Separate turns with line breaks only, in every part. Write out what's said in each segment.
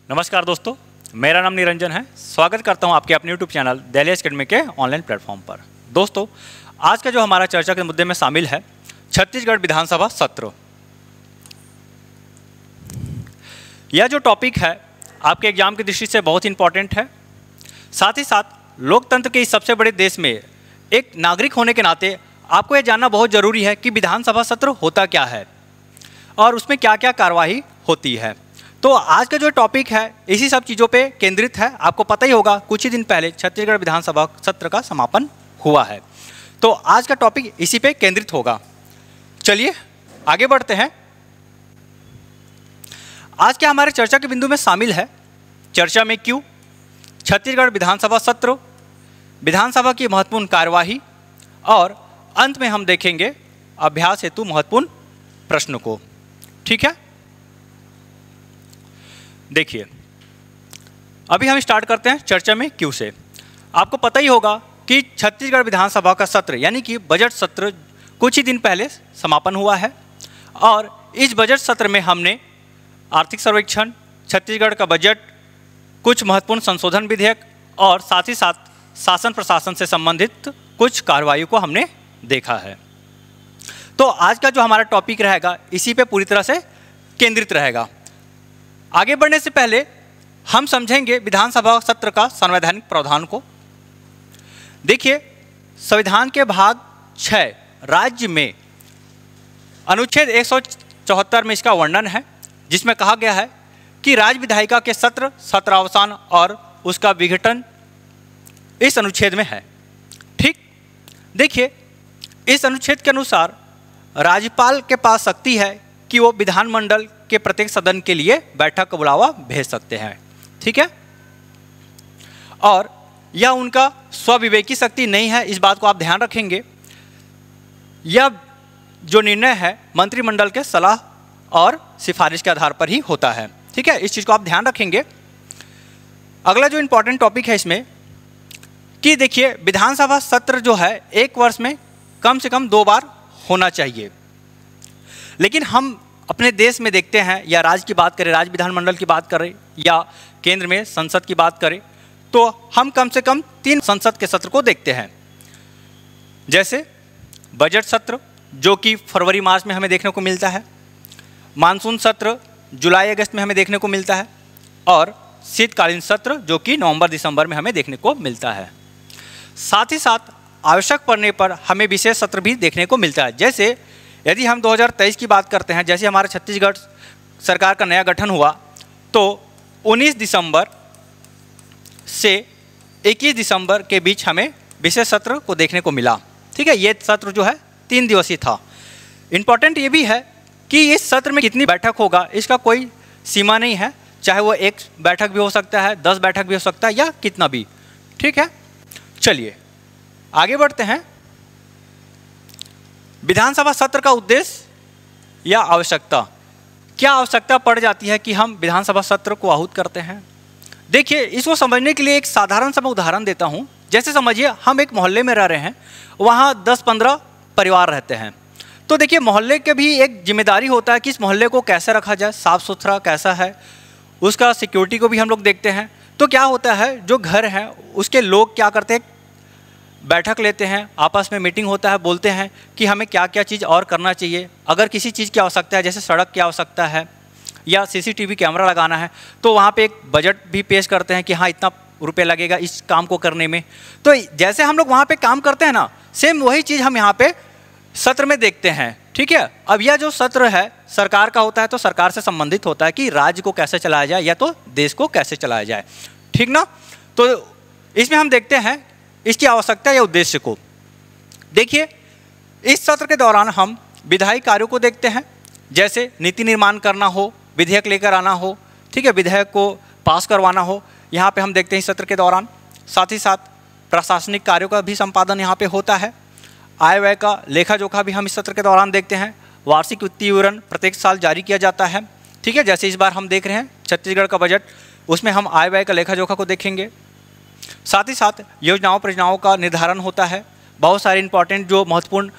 नमस्कार दोस्तों, मेरा नाम निरंजन है। स्वागत करता हूं आपके अपने YouTube चैनल दिल्ली एकेडमी के ऑनलाइन प्लेटफॉर्म पर। दोस्तों, आज का जो हमारा चर्चा के मुद्दे में शामिल है छत्तीसगढ़ विधानसभा सत्र। यह जो टॉपिक है आपके एग्जाम की दृष्टि से बहुत इंपॉर्टेंट है। साथ ही साथ लोकतंत्र के इस सबसे बड़े देश में एक नागरिक होने के नाते आपको यह जानना बहुत ज़रूरी है कि विधानसभा सत्र होता क्या है और उसमें क्या क्या कार्यवाही होती है। तो आज का जो टॉपिक है इसी सब चीज़ों पे केंद्रित है। आपको पता ही होगा कुछ ही दिन पहले छत्तीसगढ़ विधानसभा सत्र का समापन हुआ है, तो आज का टॉपिक इसी पे केंद्रित होगा। चलिए आगे बढ़ते हैं। आज के हमारे चर्चा के बिंदु में शामिल है चर्चा में क्यों, छत्तीसगढ़ विधानसभा सत्र, विधानसभा की महत्वपूर्ण कार्यवाही और अंत में हम देखेंगे अभ्यास हेतु महत्वपूर्ण प्रश्न को। ठीक है, देखिए अभी हम स्टार्ट करते हैं चर्चा में क्यों से। आपको पता ही होगा कि छत्तीसगढ़ विधानसभा का सत्र यानी कि बजट सत्र कुछ ही दिन पहले समापन हुआ है और इस बजट सत्र में हमने आर्थिक सर्वेक्षण, छत्तीसगढ़ का बजट, कुछ महत्वपूर्ण संशोधन विधेयक और साथ ही साथ शासन प्रशासन से संबंधित कुछ कार्रवाइयों को हमने देखा है। तो आज का जो हमारा टॉपिक रहेगा इसी पे पूरी तरह से केंद्रित रहेगा। आगे बढ़ने से पहले हम समझेंगे विधानसभा सत्र का संवैधानिक प्रावधान को। देखिए, संविधान के भाग 6 राज्य में अनुच्छेद 174 में इसका वर्णन है, जिसमें कहा गया है कि राज्य विधायिका के सत्र, सत्रावसान और उसका विघटन इस अनुच्छेद में है। ठीक, देखिए इस अनुच्छेद के अनुसार राज्यपाल के पास शक्ति है कि वो विधानमंडल के प्रत्येक सदन के लिए बैठक का बुलावा भेज सकते हैं। ठीक है, और यह उनका स्वविवेकी शक्ति नहीं है, इस बात को आप ध्यान रखेंगे। यह जो निर्णय है मंत्रिमंडल के सलाह और सिफारिश के आधार पर ही होता है। ठीक है, इस चीज़ को आप ध्यान रखेंगे। अगला जो इम्पोर्टेंट टॉपिक है इसमें कि देखिए विधानसभा सत्र जो है एक वर्ष में कम से कम 2 बार होना चाहिए, लेकिन हम अपने देश में देखते हैं, या राज्य की बात करें, राज्य विधानमंडल की बात करें या केंद्र में संसद की बात करें, तो हम कम से कम 3 संसद के सत्र को देखते हैं। जैसे बजट सत्र जो कि फरवरी मार्च में हमें देखने को मिलता है, मानसून सत्र जुलाई अगस्त में हमें देखने को मिलता है और शीतकालीन सत्र जो कि नवंबर दिसंबर में हमें देखने को मिलता है। साथ ही साथ आवश्यक पड़ने पर हमें विशेष सत्र भी देखने को मिलता है। जैसे यदि हम 2023 की बात करते हैं, जैसे हमारा छत्तीसगढ़ सरकार का नया गठन हुआ, तो 19 दिसंबर से 21 दिसंबर के बीच हमें विशेष सत्र को देखने को मिला। ठीक है, ये सत्र जो है 3 दिवसीय था। इम्पॉर्टेंट ये भी है कि इस सत्र में कितनी बैठक होगा इसका कोई सीमा नहीं है, चाहे वो 1 बैठक भी हो सकता है, 10 बैठक भी हो सकता है या कितना भी। ठीक है, चलिए आगे बढ़ते हैं। विधानसभा सत्र का उद्देश्य या आवश्यकता, क्या आवश्यकता पड़ जाती है कि हम विधानसभा सत्र को आहूत करते हैं। देखिए, इसको समझने के लिए एक साधारण सा मैं उदाहरण देता हूं। जैसे समझिए हम एक मोहल्ले में रह रहे हैं, वहां 10-15 परिवार रहते हैं। तो देखिए मोहल्ले के भी एक जिम्मेदारी होता है कि इस मोहल्ले को कैसे रखा जाए, साफ़ सुथरा कैसा है, उसका सिक्योरिटी को भी हम लोग देखते हैं। तो क्या होता है, जो घर है उसके लोग क्या करते हैं, बैठक लेते हैं, आपस में मीटिंग होता है, बोलते हैं कि हमें क्या क्या चीज़ और करना चाहिए। अगर किसी चीज़ की आवश्यकता है, जैसे सड़क की आवश्यकता है या CCTV कैमरा लगाना है, तो वहाँ पे एक बजट भी पेश करते हैं कि हाँ इतना रुपये लगेगा इस काम को करने में। तो जैसे हम लोग वहाँ पे काम करते हैं ना, सेम वही चीज़ हम यहाँ पे सत्र में देखते हैं। ठीक है, अब यह जो सत्र है सरकार का होता है, तो सरकार से संबंधित होता है कि राज्य को कैसे चलाया जाए या तो देश को कैसे चलाया जाए। ठीक ना, तो इसमें हम देखते हैं इसकी आवश्यकता या उद्देश्य को। देखिए इस सत्र के दौरान हम विधायी कार्यों को देखते हैं, जैसे नीति निर्माण करना हो, विधेयक लेकर आना हो, ठीक है, विधेयक को पास करवाना हो, यहाँ पे हम देखते हैं इस सत्र के दौरान। साथ ही साथ प्रशासनिक कार्यों का भी संपादन यहाँ पे होता है। आय व्यय का लेखा जोखा भी हम इस सत्र के दौरान देखते हैं। वार्षिक वित्तीय विवरण प्रत्येक साल जारी किया जाता है। ठीक है, जैसे इस बार हम देख रहे हैं छत्तीसगढ़ का बजट, उसमें हम आय व्यय का लेखा जोखा को देखेंगे। साथ ही साथ योजनाओं परियोजनाओं का निर्धारण होता है। बहुत सारे इंपॉर्टेंट जो महत्वपूर्ण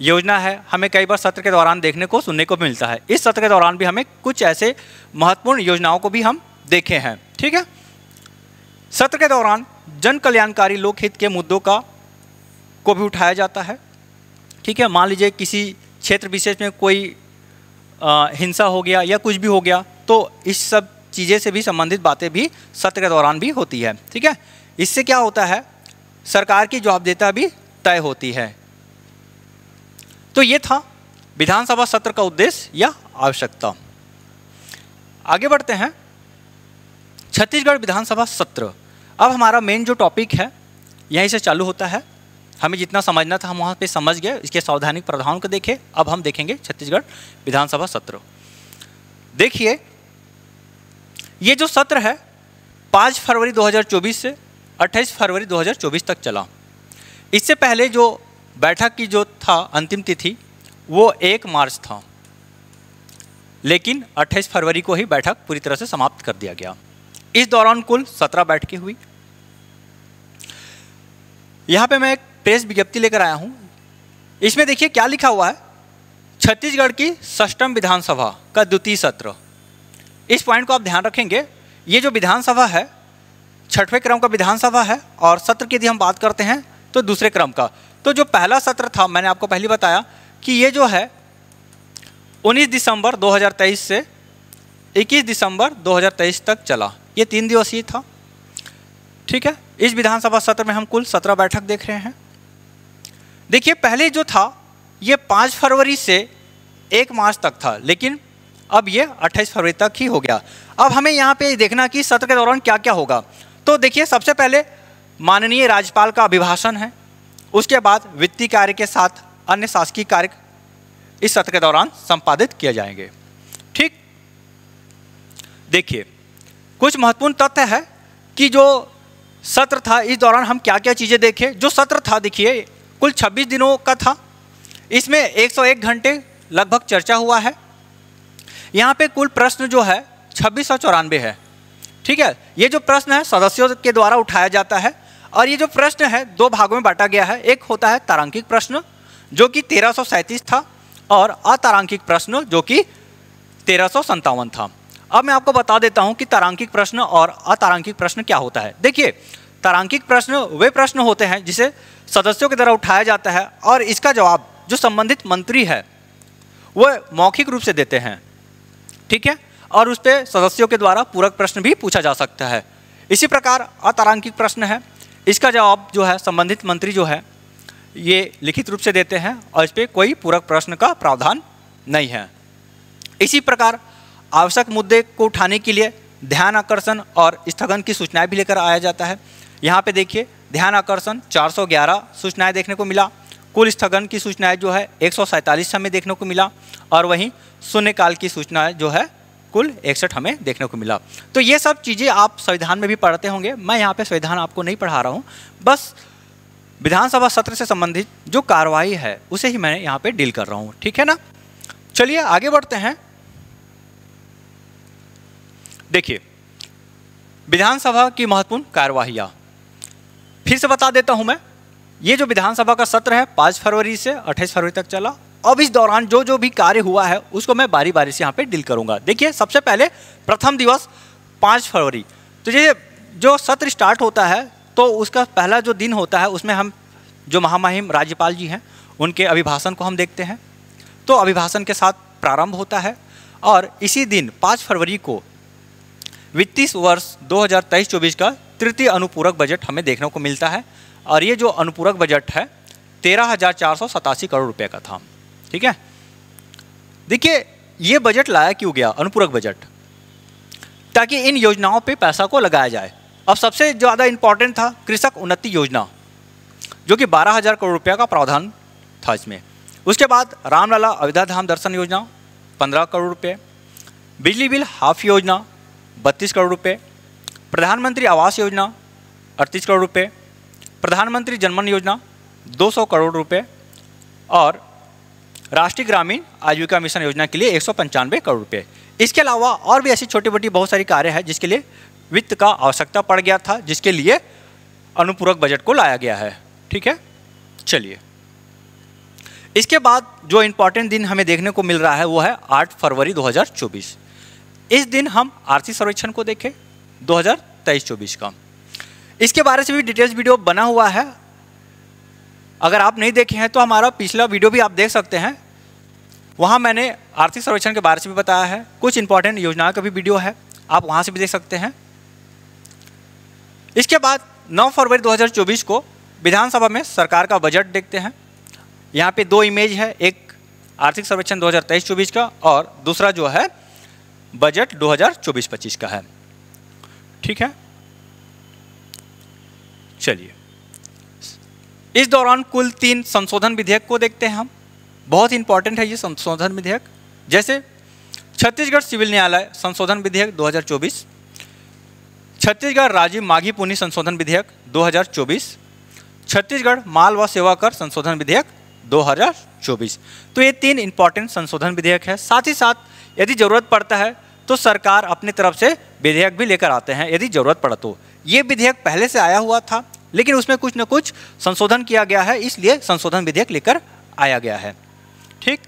योजना है हमें कई बार सत्र के दौरान देखने को सुनने को मिलता है। इस सत्र के दौरान भी हमें कुछ ऐसे महत्वपूर्ण योजनाओं को भी हम देखे हैं। ठीक है, सत्र के दौरान जन कल्याणकारी लोकहित के मुद्दों को भी उठाया जाता है। ठीक है, मान लीजिए किसी क्षेत्र विशेष में कोई हिंसा हो गया या कुछ भी हो गया, तो इस सब चीज़ें से भी संबंधित बातें भी सत्र के दौरान भी होती है। ठीक है, इससे क्या होता है, सरकार की जवाबदेहिता भी तय होती है। तो ये था विधानसभा सत्र का उद्देश्य या आवश्यकता। आगे बढ़ते हैं, छत्तीसगढ़ विधानसभा सत्र। अब हमारा मेन जो टॉपिक है यहीं से चालू होता है। हमें जितना समझना था हम वहाँ पे समझ गए, इसके संवैधानिक प्रावधानों को देखे। अब हम देखेंगे छत्तीसगढ़ विधानसभा सत्र। देखिए, ये जो सत्र है 5 फरवरी 2024 से 28 फरवरी 2024 तक चला। इससे पहले जो बैठक की जो था अंतिम तिथि वो 1 मार्च था, लेकिन 28 फरवरी को ही बैठक पूरी तरह से समाप्त कर दिया गया। इस दौरान कुल 17 बैठकें हुई। यहाँ पे मैं एक प्रेस विज्ञप्ति लेकर आया हूँ। इसमें देखिए क्या लिखा हुआ है, छत्तीसगढ़ की 6वीं विधानसभा का द्वितीय सत्र। इस पॉइंट को आप ध्यान रखेंगे। ये जो विधानसभा है 6वें क्रम का विधानसभा है, और सत्र की यदि हम बात करते हैं तो दूसरे क्रम का। तो जो पहला सत्र था, मैंने आपको पहले बताया कि ये जो है 19 दिसंबर 2023 से 21 दिसंबर 2023 तक चला। ये 3 दिवसीय था। ठीक है, इस विधानसभा सत्र में हम कुल 17 बैठक देख रहे हैं। देखिए, पहले जो था ये 5 फरवरी से 1 मार्च तक था, लेकिन अब ये 28 फरवरी तक ही हो गया। अब हमें यहाँ पे देखना कि सत्र के दौरान क्या क्या होगा। तो देखिए, सबसे पहले माननीय राज्यपाल का अभिभाषण है, उसके बाद वित्तीय कार्य के साथ अन्य शासकीय कार्य इस सत्र के दौरान संपादित किए जाएंगे। ठीक, देखिए कुछ महत्वपूर्ण तथ्य है कि जो सत्र था इस दौरान हम क्या क्या चीज़ें देखें। जो सत्र था देखिए कुल 26 दिनों का था। इसमें 101 घंटे लगभग चर्चा हुआ है। यहाँ पे कुल प्रश्न जो है 2694 है। ठीक है, ये जो प्रश्न है सदस्यों के द्वारा उठाया जाता है, और ये जो प्रश्न है 2 भागों में बांटा गया है। एक होता है तारांकिक प्रश्न जो कि 1337 था, और अतारांकिक प्रश्न जो कि 1357 था। अब मैं आपको बता देता हूं कि तारांकिक प्रश्न और अतारांकिक प्रश्न क्या होता है। देखिए, तारांकिक प्रश्न वे प्रश्न होते हैं जिसे सदस्यों के द्वारा उठाया जाता है, और इसका जवाब जो संबंधित मंत्री है वह मौखिक रूप से देते हैं। ठीक है, और उस पर सदस्यों के द्वारा पूरक प्रश्न भी पूछा जा सकता है। इसी प्रकार अतारांकिक प्रश्न है, इसका जवाब जो है संबंधित मंत्री जो है ये लिखित रूप से देते हैं, और इस पर कोई पूरक प्रश्न का प्रावधान नहीं है। इसी प्रकार आवश्यक मुद्दे को उठाने के लिए ध्यान आकर्षण और स्थगन की सूचनाएं भी लेकर आया जाता है। यहाँ पे देखिए, ध्यान आकर्षण 411 सूचनाएं देखने को मिला, कुल स्थगन की सूचनाएं जो है 147 हमें देखने को मिला, और वहीं शून्यकाल की सूचनाएं जो है कुल 61 हमें देखने को मिला। तो ये सब चीज़ें आप संविधान में भी पढ़ते होंगे। मैं यहाँ पे संविधान आपको नहीं पढ़ा रहा हूँ, बस विधानसभा सत्र से संबंधित जो कार्रवाई है उसे ही मैं यहाँ पे डील कर रहा हूँ। ठीक है ना, चलिए आगे बढ़ते हैं। देखिए, विधानसभा की महत्वपूर्ण कार्यवाहियाँ फिर से बता देता हूँ मैं। ये जो विधानसभा का सत्र है 5 फरवरी से 28 फरवरी तक चला। अब इस दौरान जो जो भी कार्य हुआ है उसको मैं बारी बारी से यहाँ पे डील करूँगा। देखिए, सबसे पहले प्रथम दिवस 5 फरवरी। तो ये जो सत्र स्टार्ट होता है तो उसका पहला जो दिन होता है उसमें हम जो महामहिम राज्यपाल जी हैं उनके अभिभाषण को हम देखते हैं। तो अभिभाषण के साथ प्रारंभ होता है, और इसी दिन 5 फरवरी को वित्तीय वर्ष 2023-24 का तृतीय अनुपूरक बजट हमें देखने को मिलता है, और ये जो अनुपूरक बजट है 13,487 करोड़ रुपए का था। ठीक है, देखिए ये बजट लाया क्यों गया अनुपूरक बजट, ताकि इन योजनाओं पे पैसा को लगाया जाए। अब सबसे ज़्यादा इम्पॉर्टेंट था कृषक उन्नति योजना, जो कि 12,000 करोड़ रुपया का प्रावधान था इसमें। उसके बाद रामलला अयोध्या धाम दर्शन योजना 15 करोड़ रुपये, बिजली बिल हाफ योजना 32 करोड़ रुपये, प्रधानमंत्री आवास योजना 38 करोड़ रुपये, प्रधानमंत्री जनमन योजना 200 करोड़ रुपये, और राष्ट्रीय ग्रामीण आजीविका मिशन योजना के लिए 195 करोड़ रुपये। इसके अलावा और भी ऐसी छोटी मोटी बहुत सारी कार्य है जिसके लिए वित्त का आवश्यकता पड़ गया था, जिसके लिए अनुपूरक बजट को लाया गया है। ठीक है, चलिए इसके बाद जो इम्पोर्टेंट दिन हमें देखने को मिल रहा है वो है 8 फरवरी 2024। इस दिन हम आर्थिक सर्वेक्षण को देखें 2023-24 का। इसके बारे से भी डिटेल्स वीडियो बना हुआ है, अगर आप नहीं देखे हैं तो हमारा पिछला वीडियो भी आप देख सकते हैं, वहाँ मैंने आर्थिक सर्वेक्षण के बारे से भी बताया है, कुछ इंपॉर्टेंट योजनाओं का भी वीडियो है, आप वहाँ से भी देख सकते हैं। इसके बाद 9 फरवरी 2024 को विधानसभा में सरकार का बजट देखते हैं। यहाँ पे 2 इमेज है, एक आर्थिक सर्वेक्षण 2023-24 का और दूसरा जो है बजट 2024-25 का है। ठीक है, चलिए इस दौरान कुल 3 संशोधन विधेयक को देखते हैं हम। बहुत इंपॉर्टेंट है ये संशोधन विधेयक, जैसे छत्तीसगढ़ सिविल न्यायालय संशोधन विधेयक 2024, छत्तीसगढ़ राजीव माघी पुनी संशोधन विधेयक 2024, छत्तीसगढ़ माल व सेवा कर संशोधन विधेयक 2024। तो ये 3 इंपॉर्टेंट संशोधन विधेयक है। साथ ही साथ यदि ज़रूरत पड़ता है तो सरकार अपनी तरफ से विधेयक भी लेकर आते हैं यदि ज़रूरत पड़ा तो। ये विधेयक पहले से आया हुआ था लेकिन उसमें कुछ न कुछ संशोधन किया गया है, इसलिए संशोधन विधेयक लेकर आया गया है। ठीक,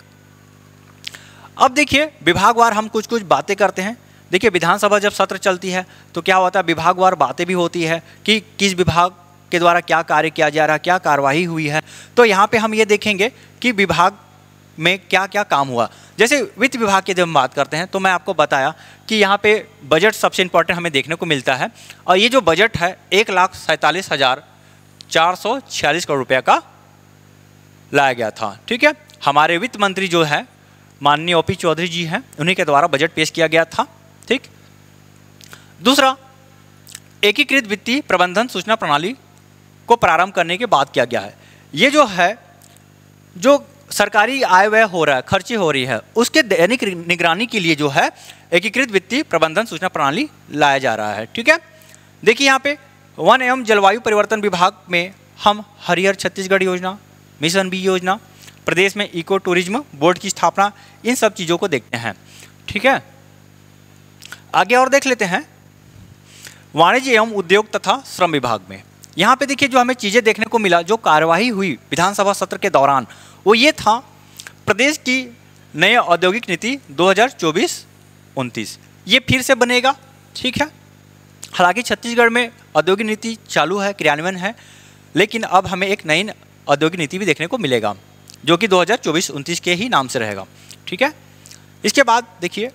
अब देखिए विभागवार हम कुछ कुछ बातें करते हैं। देखिए विधानसभा जब सत्र चलती है तो क्या होता है, विभागवार बातें भी होती है कि किस विभाग के द्वारा क्या कार्य किया जा रहा है, क्या कार्रवाई हुई है। तो यहाँ पे हम ये देखेंगे कि विभाग में क्या क्या काम हुआ। जैसे वित्त विभाग की जब हम बात करते हैं तो मैं आपको बताया कि यहाँ पे बजट सबसे इम्पोर्टेंट हमें देखने को मिलता है, और ये जो बजट है 1,47,446 करोड़ रुपये का लाया गया था। ठीक है, हमारे वित्त मंत्री जो है माननीय ओपी चौधरी जी हैं, उन्हीं के द्वारा बजट पेश किया गया था। ठीक, दूसरा एकीकृत वित्तीय प्रबंधन सूचना प्रणाली को प्रारंभ करने की बात किया गया है। ये जो है जो सरकारी आय व्यय हो रहा है, खर्चे हो रही है, उसके दैनिक निगरानी के लिए जो है एकीकृत वित्तीय प्रबंधन सूचना प्रणाली लाया जा रहा है। ठीक है, देखिए यहाँ पे वन एवं जलवायु परिवर्तन विभाग में हम हरिहर छत्तीसगढ़ योजना, मिशन बी योजना, प्रदेश में इको टूरिज्म बोर्ड की स्थापना, इन सब चीज़ों को देखते हैं। ठीक है, आगे और देख लेते हैं वाणिज्य एवं उद्योग तथा श्रम विभाग में। यहाँ पे देखिए जो हमें चीज़ें देखने को मिला, जो कार्यवाही हुई विधानसभा सत्र के दौरान, वो ये था प्रदेश की नई औद्योगिक नीति 2024-29 ये फिर से बनेगा। ठीक है, हालांकि छत्तीसगढ़ में औद्योगिक नीति चालू है, क्रियान्वयन है, लेकिन अब हमें एक नई औद्योगिक नीति भी देखने को मिलेगा जो कि 2024-29 के ही नाम से रहेगा। ठीक है, इसके बाद देखिए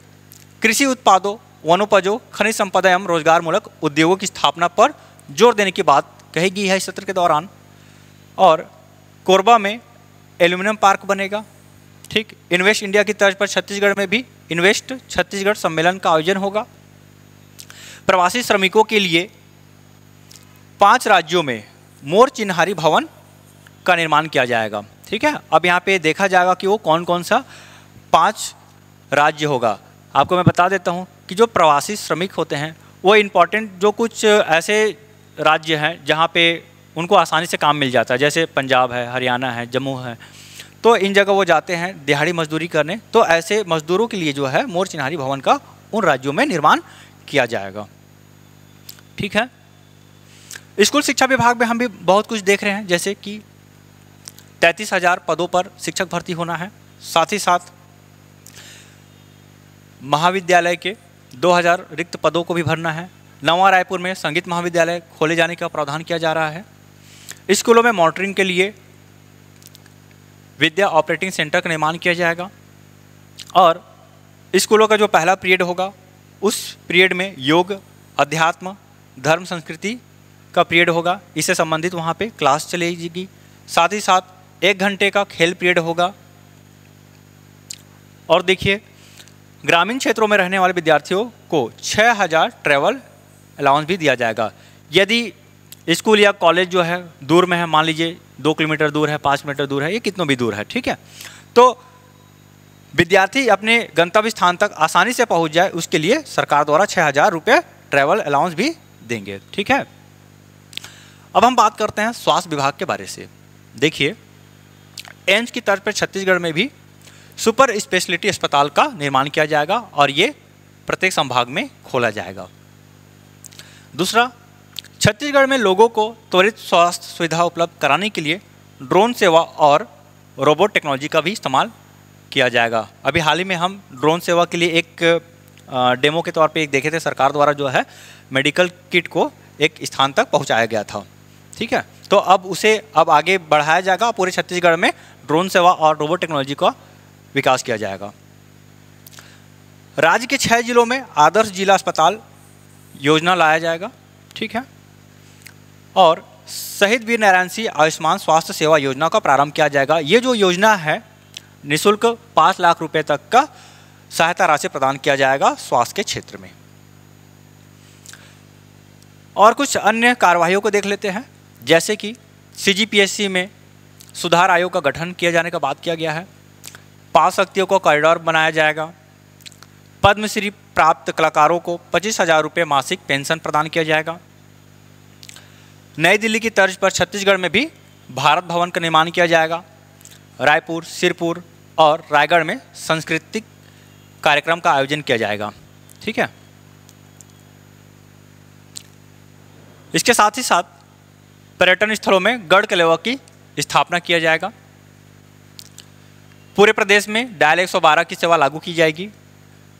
कृषि उत्पादों, वनोपजों, खनिज संपदा एवं रोजगार मूलक उद्योगों की स्थापना पर जोर देने की बात कही गई है इस सत्र के दौरान, और कोरबा में एल्यूमिनियम पार्क बनेगा। ठीक, इन्वेस्ट इंडिया की तर्ज पर छत्तीसगढ़ में भी इन्वेस्ट छत्तीसगढ़ सम्मेलन का आयोजन होगा। प्रवासी श्रमिकों के लिए 5 राज्यों में मोर चिन्हारी भवन का निर्माण किया जाएगा। ठीक है, अब यहाँ पे देखा जाएगा कि वो कौन कौन सा 5 राज्य होगा। आपको मैं बता देता हूँ कि जो प्रवासी श्रमिक होते हैं वो इम्पॉर्टेंट जो कुछ ऐसे राज्य हैं जहाँ पे उनको आसानी से काम मिल जाता है, जैसे पंजाब है, हरियाणा है, जम्मू है, तो इन जगह वो जाते हैं दिहाड़ी मजदूरी करने। तो ऐसे मजदूरों के लिए जो है मोर चिन्हारी भवन का उन राज्यों में निर्माण किया जाएगा। ठीक है, स्कूल शिक्षा विभाग में हम भी बहुत कुछ देख रहे हैं, जैसे कि 33,000 पदों पर शिक्षक भर्ती होना है। साथ ही साथ महाविद्यालय के 2,000 रिक्त पदों को भी भरना है। नवा रायपुर में संगीत महाविद्यालय खोले जाने का प्रावधान किया जा रहा है। स्कूलों में मॉनिटरिंग के लिए विद्या ऑपरेटिंग सेंटर का निर्माण किया जाएगा, और स्कूलों का जो पहला पीरियड होगा उस पीरियड में योग, अध्यात्म, धर्म, संस्कृति का पीरियड होगा, इससे संबंधित वहाँ पे क्लास चलेगी। साथ ही साथ 1 घंटे का खेल पीरियड होगा। और देखिए ग्रामीण क्षेत्रों में रहने वाले विद्यार्थियों को 6,000 ट्रैवल अलाउंस भी दिया जाएगा। यदि स्कूल या कॉलेज जो है दूर में है, मान लीजिए 2 किलोमीटर दूर है, 5 मीटर दूर है, ये कितना भी दूर है, ठीक है, तो विद्यार्थी अपने गंतव्य स्थान तक आसानी से पहुंच जाए उसके लिए सरकार द्वारा 6,000 रुपये ट्रैवल अलाउंस भी देंगे। ठीक है, अब हम बात करते हैं स्वास्थ्य विभाग के बारे से। देखिए एम्स की तर्ज पर छत्तीसगढ़ में भी सुपर स्पेशलिटी अस्पताल का निर्माण किया जाएगा और ये प्रत्येक संभाग में खोला जाएगा। दूसरा, छत्तीसगढ़ में लोगों को त्वरित स्वास्थ्य सुविधा उपलब्ध कराने के लिए ड्रोन सेवा और रोबोट टेक्नोलॉजी का भी इस्तेमाल किया जाएगा। अभी हाल ही में हम ड्रोन सेवा के लिए एक डेमो के तौर पे एक देखे थे, सरकार द्वारा जो है मेडिकल किट को एक स्थान तक पहुंचाया गया था। ठीक है, तो अब उसे आगे बढ़ाया जाएगा, पूरे छत्तीसगढ़ में ड्रोन सेवा और रोबोट टेक्नोलॉजी का विकास किया जाएगा। राज्य के 6 जिलों में आदर्श जिला अस्पताल योजना लाया जाएगा। ठीक है, और शहीद वीर नारायण सिंह आयुष्मान स्वास्थ्य सेवा योजना का प्रारंभ किया जाएगा। ये जो योजना है निःशुल्क 5 लाख रुपए तक का सहायता राशि प्रदान किया जाएगा स्वास्थ्य के क्षेत्र में। और कुछ अन्य कार्यवाहियों को देख लेते हैं, जैसे कि CGPSC में सुधार आयोग का गठन किए जाने का बात किया गया है। 5 शक्तियों को कॉरिडोर बनाया जाएगा। पद्मश्री प्राप्त कलाकारों को 25,000 रुपये मासिक पेंशन प्रदान किया जाएगा। नई दिल्ली की तर्ज पर छत्तीसगढ़ में भी भारत भवन का निर्माण किया जाएगा। रायपुर, सिरपुर और रायगढ़ में सांस्कृतिक कार्यक्रम का आयोजन किया जाएगा। ठीक है, इसके साथ ही साथ पर्यटन स्थलों में गढ़ कलेवा की स्थापना किया जाएगा। पूरे प्रदेश में डायल 112 की सेवा लागू की जाएगी।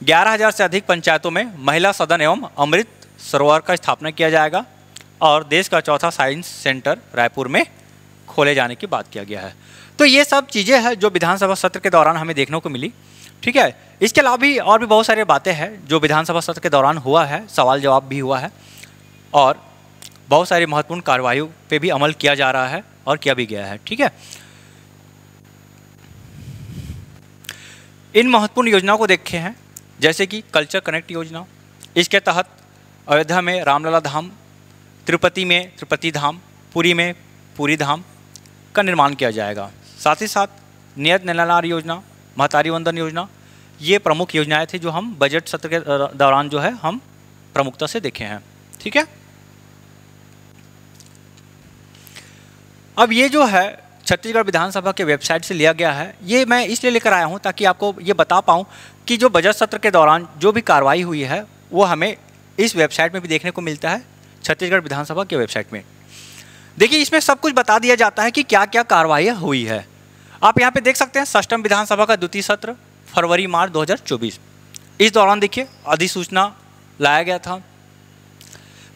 11,000 से अधिक पंचायतों में महिला सदन एवं अमृत सरोवर का स्थापना किया जाएगा और देश का चौथा साइंस सेंटर रायपुर में खोले जाने की बात किया गया है। तो ये सब चीज़ें हैं जो विधानसभा सत्र के दौरान हमें देखने को मिली। ठीक है, इसके अलावा भी और भी बहुत सारी बातें हैं जो विधानसभा सत्र के दौरान हुआ है, सवाल जवाब भी हुआ है और बहुत सारी महत्वपूर्ण कार्रवाइयों पे भी अमल किया जा रहा है और किया भी गया है। ठीक है, इन महत्वपूर्ण योजनाओं को देखे हैं, जैसे कि कल्चर कनेक्ट योजना। इसके तहत अयोध्या में रामलला धाम, तिरुपति में तिरुपति धाम, पुरी में पुरी धाम का निर्माण किया जाएगा। साथ ही साथ नियत नैनालार योजना, महतारी वंदन योजना, ये प्रमुख योजनाएं थी जो हम बजट सत्र के दौरान जो है हम प्रमुखता से देखे हैं। ठीक है, अब ये जो है छत्तीसगढ़ विधानसभा के वेबसाइट से लिया गया है। ये मैं इसलिए लेकर आया हूँ ताकि आपको ये बता पाऊँ कि जो बजट सत्र के दौरान जो भी कार्रवाई हुई है वो हमें इस वेबसाइट में भी देखने को मिलता है, छत्तीसगढ़ विधानसभा के वेबसाइट में। देखिए, इसमें सब कुछ बता दिया जाता है कि क्या क्या कार्रवाइयाँ हुई है। आप यहाँ पे देख सकते हैं 6वीं विधानसभा का द्वितीय सत्र फरवरी-मार्च 2024। इस दौरान देखिए अधिसूचना लाया गया था,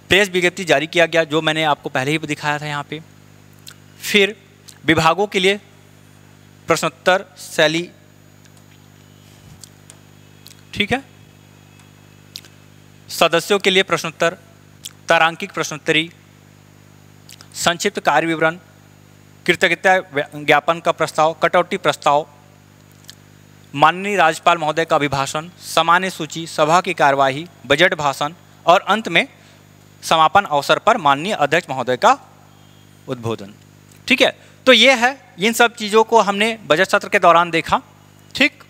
प्रेस विज्ञप्ति जारी किया गया जो मैंने आपको पहले ही दिखाया था यहाँ पे। फिर विभागों के लिए प्रश्नोत्तर शैली, ठीक है, सदस्यों के लिए प्रश्नोत्तर, तारांकिक प्रश्नोत्तरी, संक्षिप्त कार्य विवरण, कृतज्ञता ज्ञापन का प्रस्ताव, कटौती प्रस्ताव, माननीय राज्यपाल महोदय का अभिभाषण, सामान्य सूची, सभा की कार्यवाही, बजट भाषण और अंत में समापन अवसर पर माननीय अध्यक्ष महोदय का उद्बोधन। ठीक है, तो ये है, इन सब चीज़ों को हमने बजट सत्र के दौरान देखा। ठीक,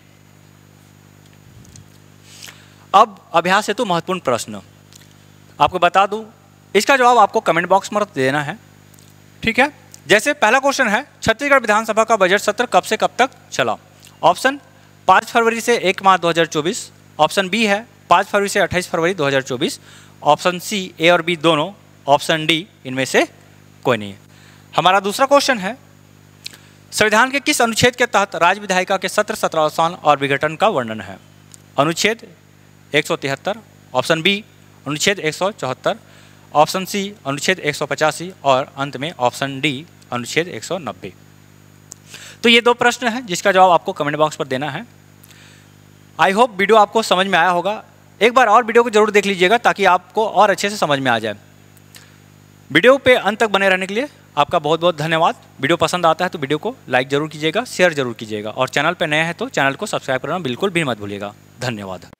अब अभ्यास हेतु महत्वपूर्ण प्रश्न आपको बता दूं, इसका जवाब आपको कमेंट बॉक्स में देना है। ठीक है, जैसे पहला क्वेश्चन है, छत्तीसगढ़ विधानसभा का बजट सत्र कब से कब तक चला? ऑप्शन 5 फरवरी से 1 मार्च 2024, ऑप्शन बी है 5 फरवरी से 28 फरवरी 2024, ऑप्शन सी ए और बी दोनों, ऑप्शन डी इनमें से कोई नहीं है। हमारा दूसरा क्वेश्चन है, संविधान के किस अनुच्छेद के तहत राज्य विधायिका के सत्र सत्रावसान और विघटन का वर्णन है? अनुच्छेद 173, ऑप्शन बी अनुच्छेद 174, ऑप्शन सी अनुच्छेद 185 और अंत में ऑप्शन डी अनुच्छेद 190। तो ये 2 प्रश्न हैं जिसका जवाब आपको कमेंट बॉक्स पर देना है। आई होप वीडियो आपको समझ में आया होगा। एक बार और वीडियो को जरूर देख लीजिएगा ताकि आपको और अच्छे से समझ में आ जाए। वीडियो पे अंत तक बने रहने के लिए आपका बहुत बहुत धन्यवाद। वीडियो पसंद आता है तो वीडियो को लाइक जरूर कीजिएगा, शेयर जरूर कीजिएगा और चैनल पर नए हैं तो चैनल को सब्सक्राइब करना बिल्कुल भी मत भूलिएगा। धन्यवाद।